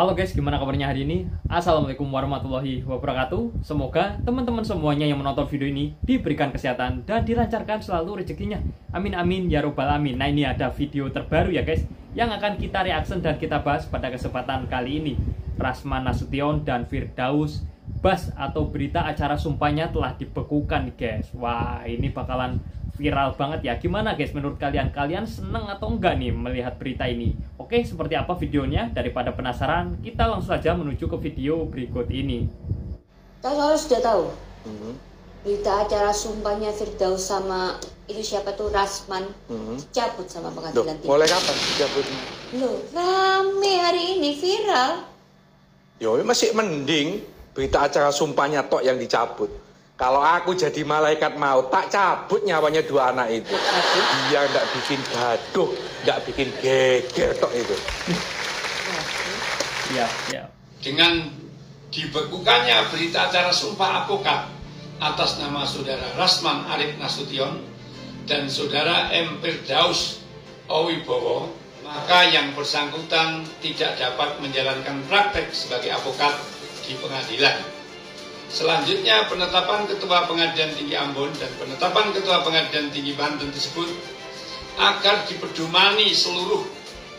Halo guys, gimana kabarnya hari ini? Assalamualaikum warahmatullahi wabarakatuh. Semoga teman-teman semuanya yang menonton video ini diberikan kesehatan dan dilancarkan selalu rezekinya. Amin amin ya robbal alamin. Nah, ini ada video terbaru ya guys, yang akan kita reaction dan kita bahas pada kesempatan kali ini. Rasman Nasution dan Firdaus Bas atau berita acara sumpahnya telah dibekukan guys. Wah, ini bakalan viral banget ya. Gimana guys menurut kalian? Kalian seneng atau enggak nih melihat berita ini? Oke, seperti apa videonya? Daripada penasaran, kita langsung saja menuju ke video berikut ini. Kalian sudah tahu berita acara sumpahnya Firdaus sama itu siapa tuh Rasman cabut sama pengadilan tinggi. Mulai kapan cabutnya? Loh, rame hari ini viral. Yo, masih mending berita acara sumpahnya tok yang dicabut. Kalau aku jadi malaikat maut, tak cabut nyawanya dua anak itu. Biar nggak bikin gaduh, nggak bikin geger tok itu. Ya. Dengan dibekukannya berita acara sumpah advokat atas nama saudara Rasman Arif Nasution dan saudara M. Firdaus Owibowo, maka yang bersangkutan tidak dapat menjalankan praktek sebagai advokat di pengadilan. Selanjutnya, penetapan Ketua Pengadilan Tinggi Ambon dan penetapan Ketua Pengadilan Tinggi Banten tersebut agar dipedomani seluruh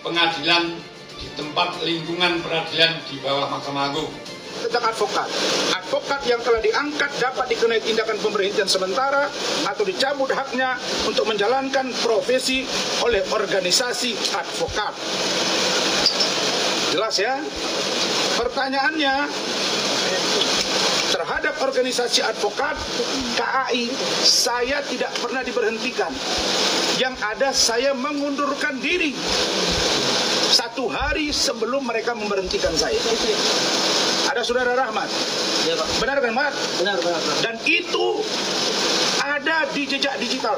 pengadilan di tempat lingkungan peradilan di bawah Mahkamah Agung. Tentang advokat yang telah diangkat dapat dikenai tindakan pemberhentian sementara atau dicabut haknya untuk menjalankan profesi oleh organisasi advokat. Jelas ya? Pertanyaannya, terhadap organisasi advokat KAI, saya tidak pernah diberhentikan. Yang ada saya mengundurkan diri 1 hari sebelum mereka memberhentikan saya. Ada saudara Rahmat. Ya, Pak. Benar kan, Mat? Benar. Dan itu ada di jejak digital.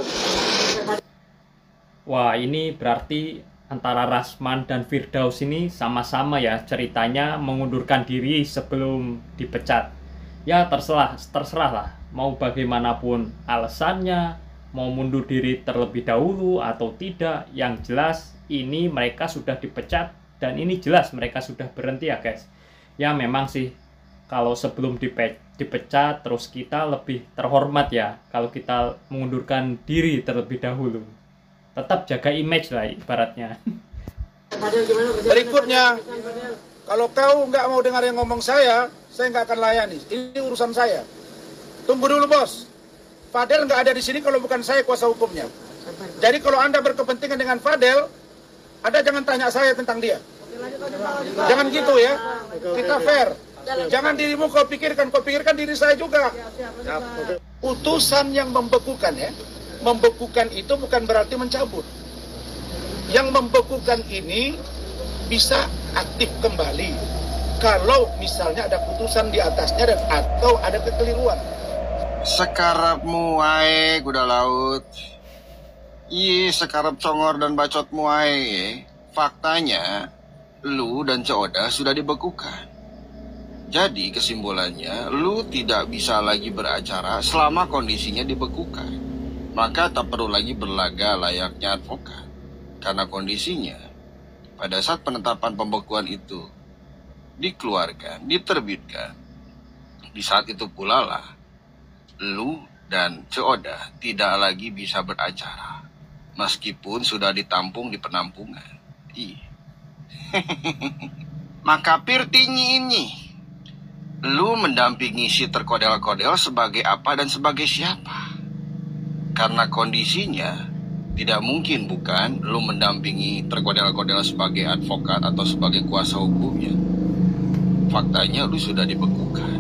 Wah, ini berarti antara Rasman dan Firdaus ini sama-sama ya ceritanya mengundurkan diri sebelum dipecat. Ya terserah lah, mau bagaimanapun alasannya, mau mundur diri terlebih dahulu atau tidak, yang jelas ini mereka sudah dipecat dan ini jelas mereka sudah berhenti ya guys. Ya memang sih kalau sebelum dipecat terus kita lebih terhormat ya kalau kita mengundurkan diri terlebih dahulu. Tetap jaga image lah ibaratnya. Berikutnya, kalau kau nggak mau dengar yang ngomong saya nggak akan layani. Ini urusan saya. Tunggu dulu bos. Fadel nggak ada di sini kalau bukan saya kuasa hukumnya. Jadi kalau Anda berkepentingan dengan Fadel, Anda jangan tanya saya tentang dia. Jangan gitu ya. Kita fair. Jangan dirimu kau pikirkan diri saya juga. Putusan yang membekukan ya. Membekukan itu bukan berarti mencabut. Yang membekukan ini bisa aktif kembali kalau misalnya ada putusan di atasnya dan atau ada kekeliruan. Sekarapmu wae kuda laut. Sekarap congor dan bacotmu wae. Faktanya lu dan Coda sudah dibekukan. Jadi kesimpulannya lu tidak bisa lagi beracara selama kondisinya dibekukan. Maka tak perlu lagi berlaga layaknya advokat. Karena kondisinya pada saat penetapan pembekuan itu dikeluarkan, diterbitkan, di saat itu pula lah lu dan Coda tidak lagi bisa beracara meskipun sudah ditampung di penampungan. Maka Pirtinyi ini lu mendampingi si terkodel-kodel sebagai apa dan sebagai siapa? Karena kondisinya tidak mungkin bukan lu mendampingi terkodel-kodel sebagai advokat atau sebagai kuasa hukumnya. Faktanya lu sudah dibekukan.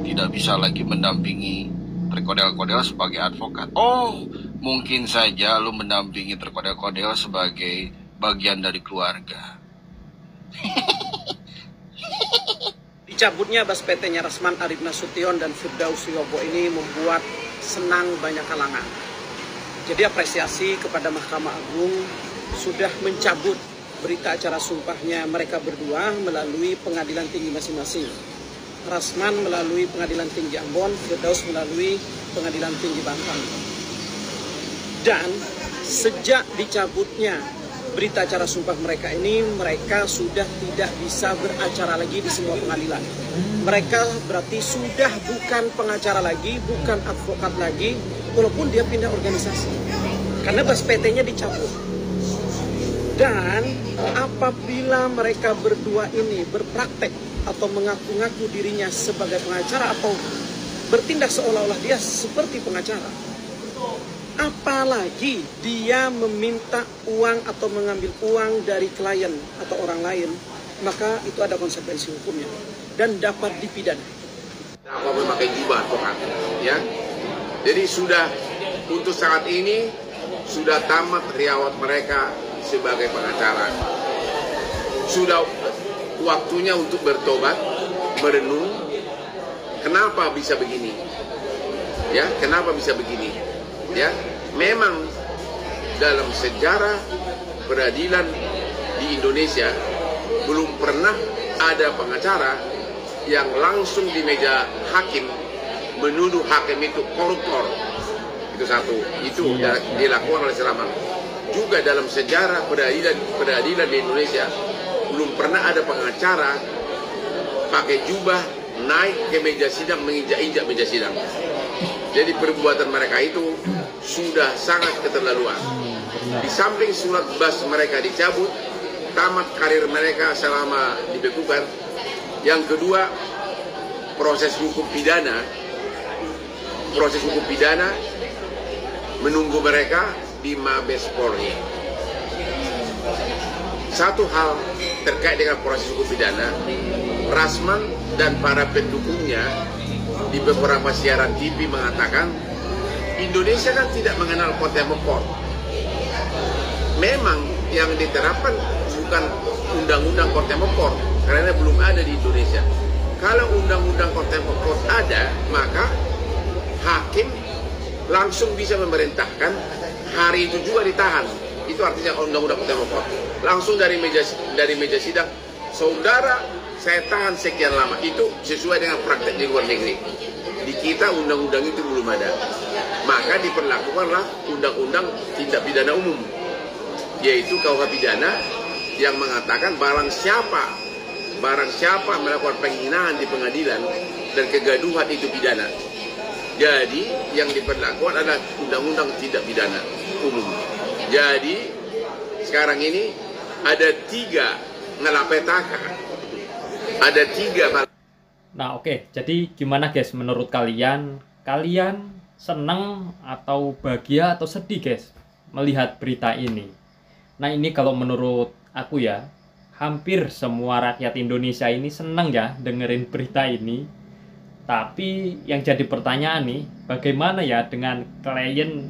Tidak bisa lagi mendampingi terkodel-kodel sebagai advokat. Oh, mungkin saja lu mendampingi terkodel-kodel sebagai bagian dari keluarga. Dicabutnya Bas PT-nya Rasman Arif Nasution dan Firdaus Owibowo ini membuat senang banyak kalangan. Jadi apresiasi kepada Mahkamah Agung sudah mencabut berita acara sumpahnya mereka berdua melalui pengadilan tinggi masing-masing. Rasman melalui pengadilan tinggi Ambon, Firdaus melalui pengadilan tinggi Banten. Dan sejak dicabutnya berita acara sumpah mereka ini, mereka sudah tidak bisa beracara lagi di semua pengadilan. Mereka berarti sudah bukan pengacara lagi, bukan advokat lagi, walaupun dia pindah organisasi. Karena bas PT-nya dicabut. Dan apabila mereka berdua ini berpraktek atau mengaku-ngaku dirinya sebagai pengacara atau bertindak seolah-olah dia seperti pengacara, apalagi dia meminta uang atau mengambil uang dari klien atau orang lain, maka itu ada konsekuensi hukumnya dan dapat dipidana. Apa memakai jubah Tuhan, ya? Jadi sudah untuk saat ini sudah tamat riwayat mereka sebagai pengacara. Sudah waktunya untuk bertobat, merenung. Kenapa bisa begini? Ya, kenapa bisa begini? Ya, memang dalam sejarah peradilan di Indonesia belum pernah ada pengacara yang langsung di meja hakim menuduh hakim itu koruptor. Itu satu, itu dilakukan oleh Siraman. Juga dalam sejarah peradilan di Indonesia belum pernah ada pengacara pakai jubah naik ke meja sidang, menginjak-injak meja sidang. Jadi perbuatan mereka itu sudah sangat keterlaluan. Di samping surat bas mereka dicabut, tamat karir mereka selama dibekukan. Yang kedua, proses hukum pidana menunggu mereka di Mabes Polri. Satu hal terkait dengan proses hukum pidana, Rasman dan para pendukungnya di beberapa siaran TV mengatakan Indonesia kan tidak mengenal contempt of court. Memang yang diterapkan bukan undang-undang contempt of court karena belum ada di Indonesia. Kalau undang-undang contempt of court ada, maka hakim langsung bisa memerintahkan hari itu juga ditahan. Itu artinya undang-undang contempt of court. Langsung dari meja sidang, saudara saya tahan sekian lama. Itu sesuai dengan praktek di luar negeri. Di kita undang-undang itu belum ada. Maka diperlakukanlah undang-undang tindak pidana umum, yaitu KUH pidana yang mengatakan barang siapa melakukan penghinaan di pengadilan dan kegaduhan itu pidana. Jadi yang diperlakukan adalah undang-undang tindak pidana umum. Jadi sekarang ini ada 3 ngalapetaka. Ada 3. Nah oke, jadi gimana guys menurut kalian? Kalian senang atau bahagia atau sedih guys melihat berita ini? Nah ini kalau menurut aku ya, hampir semua rakyat Indonesia ini senang ya dengerin berita ini. Tapi yang jadi pertanyaan nih, bagaimana ya dengan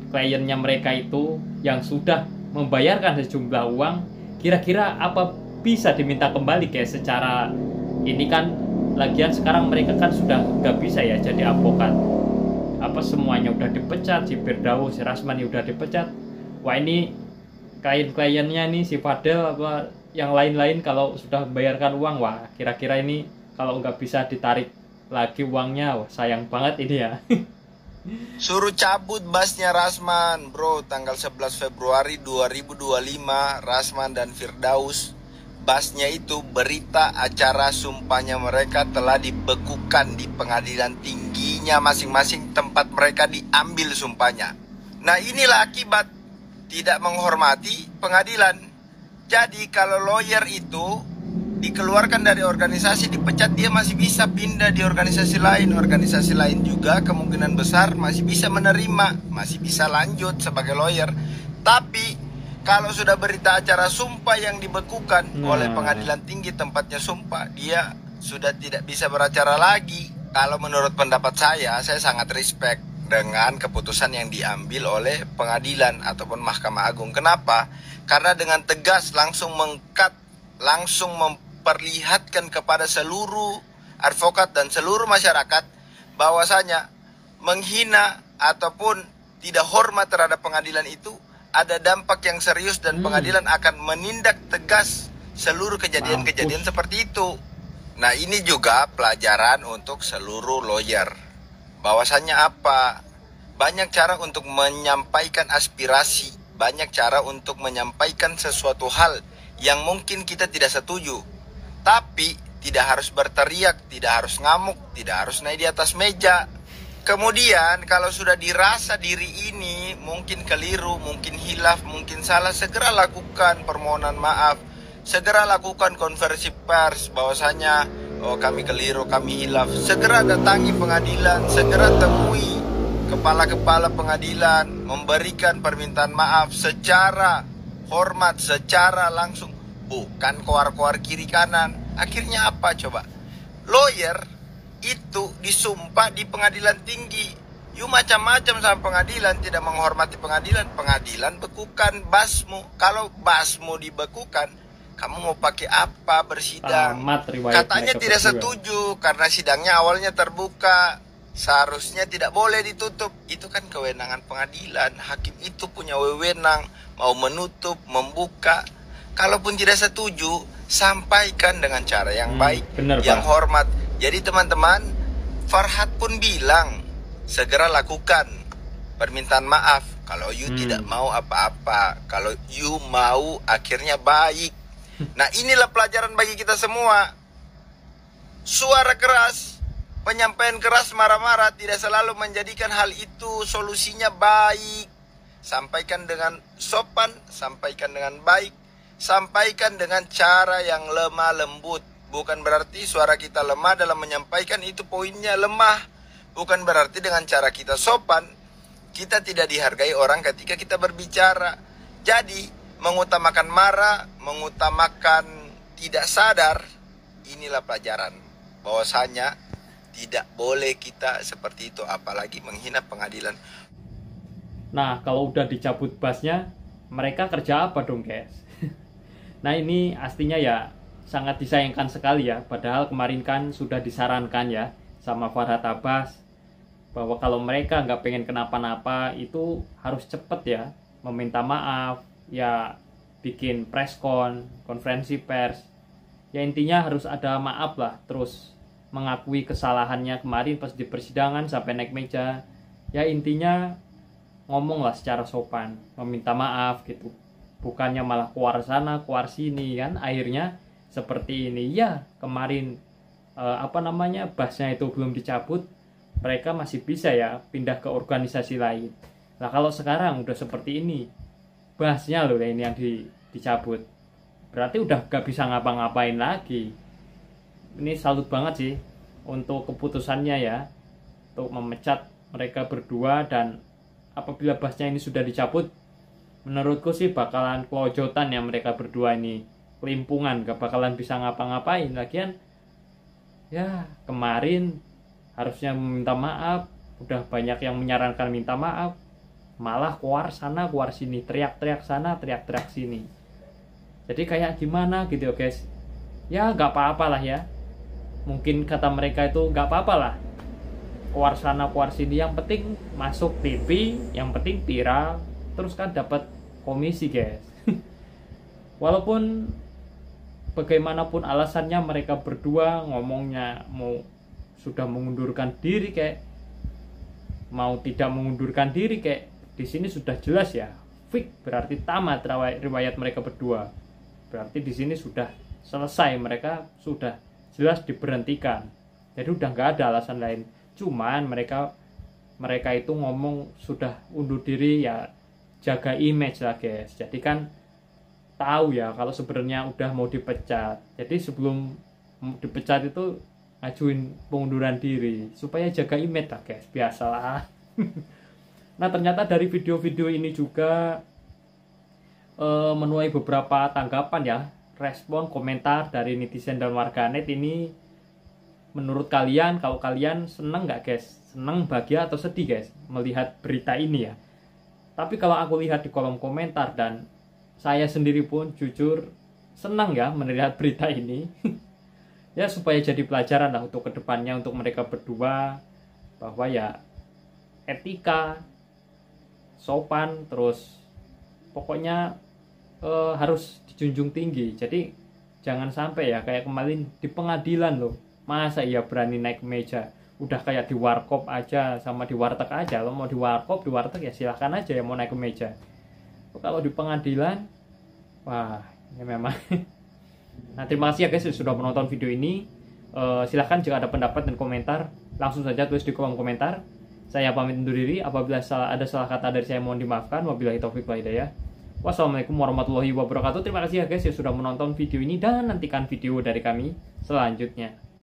kliennya mereka itu yang sudah membayarkan sejumlah uang, kira-kira apa bisa diminta kembali guys secara ini kan, lagian sekarang mereka kan sudah nggak bisa ya jadi advokat. Apa semuanya udah dipecat, si Firdaus, si Rasman udah dipecat. Wah ini klien-kliennya nih si Fadel apa yang lain-lain kalau sudah membayarkan uang, wah kira-kira ini kalau nggak bisa ditarik lagi uangnya, wah sayang banget ini ya. Suruh cabut basnya Rasman, bro. Tanggal 11 Februari 2025, Rasman dan Firdaus, basnya itu berita acara sumpahnya mereka telah dibekukan di pengadilan tingginya masing-masing tempat mereka diambil sumpahnya. Nah inilah akibat tidak menghormati pengadilan. Jadi kalau lawyer itu dikeluarkan dari organisasi, dipecat, dia masih bisa pindah di organisasi lain juga kemungkinan besar masih bisa menerima, masih bisa lanjut sebagai lawyer. Tapi kalau sudah berita acara sumpah yang dibekukan oleh pengadilan tinggi tempatnya sumpah, dia sudah tidak bisa beracara lagi. Kalau menurut pendapat saya sangat respect dengan keputusan yang diambil oleh pengadilan ataupun Mahkamah Agung. Kenapa? Karena dengan tegas langsung langsung memperlihatkan kepada seluruh advokat dan seluruh masyarakat bahwasanya menghina ataupun tidak hormat terhadap pengadilan itu ada dampak yang serius dan pengadilan akan menindak tegas seluruh kejadian-kejadian seperti itu. Nah ini juga pelajaran untuk seluruh lawyer. Bahwasanya apa? Banyak cara untuk menyampaikan aspirasi banyak cara untuk menyampaikan sesuatu hal yang mungkin kita tidak setuju. Tapi tidak harus berteriak, tidak harus ngamuk, tidak harus naik di atas meja. Kemudian kalau sudah dirasa diri ini mungkin keliru, mungkin hilaf, mungkin salah, segera lakukan permohonan maaf. Segera lakukan konversi pers bahwasanya kami keliru, kami hilaf. Segera datangi pengadilan, segera temui kepala-kepala pengadilan, memberikan permintaan maaf secara hormat, secara langsung, bukan koar-koar kiri kanan. Akhirnya apa coba? Lawyer itu disumpah di pengadilan tinggi. You macam-macam sama pengadilan, tidak menghormati pengadilan. Pengadilan bekukan basmu. Kalau basmu dibekukan, kamu mau pakai apa bersidang? Katanya tidak setuju karena sidangnya awalnya terbuka. Seharusnya tidak boleh ditutup. Itu kan kewenangan pengadilan. Hakim itu punya wewenang mau menutup, membuka. Kalaupun tidak setuju, sampaikan dengan cara yang baik, yang hormat. Jadi teman-teman, Farhad pun bilang segera lakukan permintaan maaf. Kalau you tidak mau apa-apa, kalau you mau akhirnya baik. Nah, inilah pelajaran bagi kita semua. Suara keras, penyampaian keras, marah-marah tidak selalu menjadikan hal itu solusinya baik. Sampaikan dengan sopan, sampaikan dengan baik, sampaikan dengan cara yang lemah lembut. Bukan berarti suara kita lemah dalam menyampaikan itu poinnya lemah. Bukan berarti dengan cara kita sopan kita tidak dihargai orang ketika kita berbicara. Jadi mengutamakan marah, mengutamakan tidak sadar, inilah pelajaran bahwasanya tidak boleh kita seperti itu, apalagi menghina pengadilan. Nah, kalau udah dicabut basnya, mereka kerja apa dong, guys? Nah, ini aslinya ya sangat disayangkan sekali ya. Padahal kemarin kan sudah disarankan ya sama Farhad Abbas bahwa kalau mereka nggak pengen kenapa-napa itu harus cepet ya meminta maaf, ya bikin preskon, konferensi pers. Ya intinya harus ada maaf lah, terus mengakui kesalahannya kemarin pas di persidangan sampai naik meja. Ya intinya ngomonglah secara sopan, meminta maaf gitu. Bukannya malah keluar sana, keluar sini kan akhirnya seperti ini. Ya kemarin basnya itu belum dicabut, mereka masih bisa ya pindah ke organisasi lain. Nah kalau sekarang udah seperti ini, basnya loh ini yang dicabut, berarti udah gak bisa ngapa-ngapain lagi. Ini salut banget sih untuk keputusannya ya, untuk memecat mereka berdua. Dan apabila basnya ini sudah dicabut, menurutku sih bakalan kelojotan ya mereka berdua ini, kelimpungan, gak bakalan bisa ngapa-ngapain. Lagian ya kemarin harusnya meminta maaf, udah banyak yang menyarankan minta maaf, malah keluar sana keluar sini, teriak-teriak sana teriak-teriak sini. Jadi kayak gimana gitu guys. Ya gak apa-apa lah ya, mungkin kata mereka itu gak apa-apa lah keluar sana keluar sini, yang penting masuk TV, yang penting viral, terus kan dapat komisi guys. Walaupun bagaimanapun alasannya mereka berdua ngomongnya mau sudah mengundurkan diri kayak mau tidak mengundurkan diri, kayak di sini sudah jelas ya, fix, berarti tamat riwayat mereka berdua. Berarti di sini sudah selesai, mereka sudah jelas diberhentikan. Jadi udah nggak ada alasan lain. Cuman mereka itu ngomong sudah undur diri ya, jaga image lah guys. Jadi kan tahu ya kalau sebenarnya udah mau dipecat. Jadi sebelum dipecat itu ngajuin pengunduran diri supaya jaga image lah guys, biasalah. Nah ternyata dari video-video ini juga menuai beberapa tanggapan ya, respon, komentar dari netizen dan warganet. Ini menurut kalian, kalau kalian seneng nggak guys? Seneng, bahagia, atau sedih guys melihat berita ini ya? Tapi kalau aku lihat di kolom komentar, dan saya sendiri pun jujur senang ya melihat berita ini. Ya supaya jadi pelajaran lah untuk kedepannya untuk mereka berdua, bahwa ya etika, sopan, terus pokoknya harus dijunjung tinggi. Jadi jangan sampai ya kayak kemarin di pengadilan loh, masa iya berani naik meja. Udah kayak di warkop aja sama di warteg aja. Lo mau di warkop, di warteg ya silahkan aja ya mau naik ke meja. Kalau di pengadilan, wah, ini memang. Nah, terima kasih ya guys sudah menonton video ini. Silahkan jika ada pendapat dan komentar, langsung saja tulis di kolom komentar. Saya pamit undur diri. Apabila ada salah kata dari saya, mohon dimaafkan. Wabillahi taufiq wal hidayah. Wassalamualaikum warahmatullahi wabarakatuh. Terima kasih ya guys yang sudah menonton video ini, dan nantikan video dari kami selanjutnya.